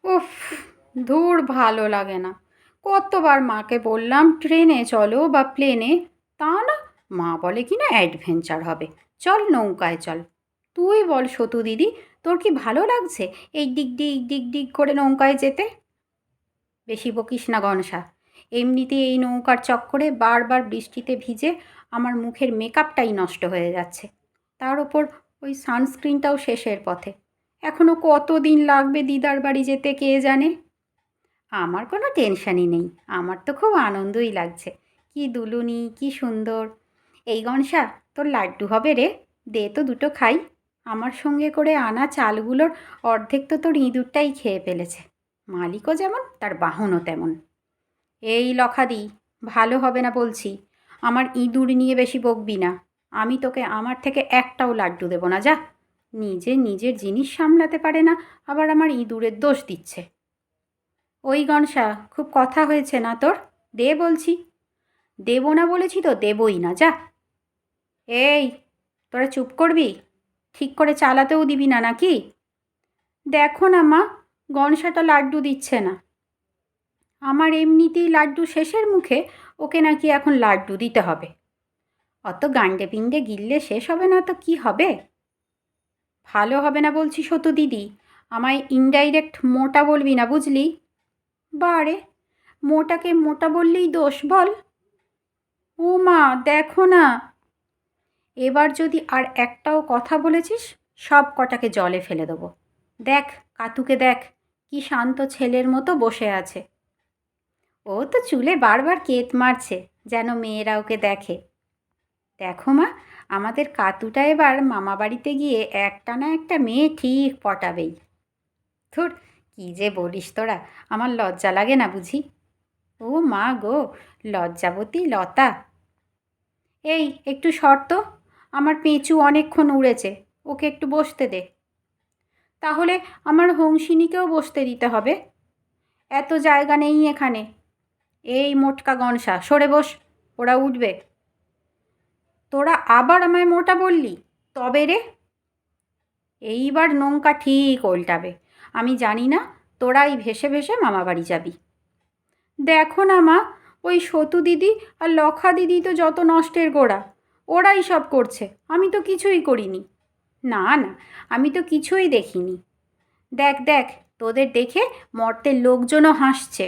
উফ, ধুর ভালো লাগে না। কতবার মাকে বললাম ট্রেনে চলো বা প্লেনে, তা না। মা বলে কি না অ্যাডভেঞ্চার হবে, চল নৌকায় চল। তুই বল সতু দিদি, তোর কি ভালো লাগছে এই দিক দিক করে নৌকায় যেতে? বেশি বকিস না গনসা। এমনিতেই এই নৌকার চক্করে বারবার বৃষ্টিতে ভিজে আমার মুখের মেকআপটাই নষ্ট হয়ে যাচ্ছে। তার ওপর ওই সানস্ক্রিনটাও শেষের পথে। এখনো কতদিন লাগবে দিদার বাড়ি যেতে কে জানে। আমার কোনো টেনশানই নেই, আমার তো খুব আনন্দই লাগছে। কি দুলুনি, কি সুন্দর। এই গনসা, তোর লাড্ডু হবে রে, দে তো দুটো খাই। আমার সঙ্গে করে আনা চালগুলোর অর্ধেক তো তোর ইঁদুরটাই খেয়ে ফেলেছে। মালিকও যেমন তার বাহনও তেমন। এই লখাদি, ভালো হবে না বলছি। আমার ইঁদুর নিয়ে বেশি বকবি না। আমি তোকে আমার থেকে একটাও লাড্ডু দেবো না, যা। নিজের জিনিস সামলাতে পারে না, আবার আমার ইঁদুরের দোষ দিচ্ছে। ওই গনসা, খুব কথা হয়েছে না তোর? দে বলছি। দেবো না বলেছি তো দেবই না, যা। এই, তোরা চুপ করবি? ঠিক করে চালাতেও দিবি না নাকি? দেখো না মা, গনসাটা লাড্ডু দিচ্ছে না। আমার এমনিতেই লাড্ডু শেষের মুখে, ওকে নাকি এখন লাড্ডু দিতে হবে। অত গান্ডে পিণ্ডে গিললে শেষ হবে না তো কি হবে? ভালো হবে না বলছি সতু দিদি। আমায় ইনডাইরেক্ট মোটা বলবি না, বুঝলি? বারে, মোটাকে মোটা বললেই দোষ বল? ও মা, দেখো না। এবার যদি আর একটাও কথা বলেছিস, সব কটাকে জলে ফেলে দেবো। দেখ, কাতুকে দেখ, কি শান্ত ছেলের মতো বসে আছে। ও তো চুলে বারবার কেত মারছে, যেন মেয়েরা ওকে দেখে। দেখো মা, আমাদের কাতুটা এবার মামা বাড়িতে গিয়ে একটা না একটা মেয়ে ঠিক পটাবেই। ধুর, কী যে বলিস তোরা, আমার লজ্জা লাগে না বুঝি? ও মা গো, লজ্জাবতী লতা। এই, একটু শর্ত। আমার পেঁচু অনেকক্ষণ উড়েছে, ওকে একটু বসতে দে। তাহলে আমার হংসিনীকেও বসতে দিতে হবে। এত জায়গা নেই এখানে। এই মোটকা গনসা, সরে বস, ওরা উঠবে। তোরা আবার আমায় মোটা বললি? তবে রে, এইবার নৌকা ঠিক উল্টাবে। আমি জানি না, তোরাই ভেসে ভেসে মামাবাড়ি যাবি। দেখো না মা, ওই সতু দিদি আর লখা দিদি তো যত নষ্টের গোড়া। ওরাই সব করছে, আমি তো কিছুই করিনি। না না, আমি তো কিছুই দেখিনি। দেখ দেখ, তোদের দেখে মর্তের লোকজনও হাসছে।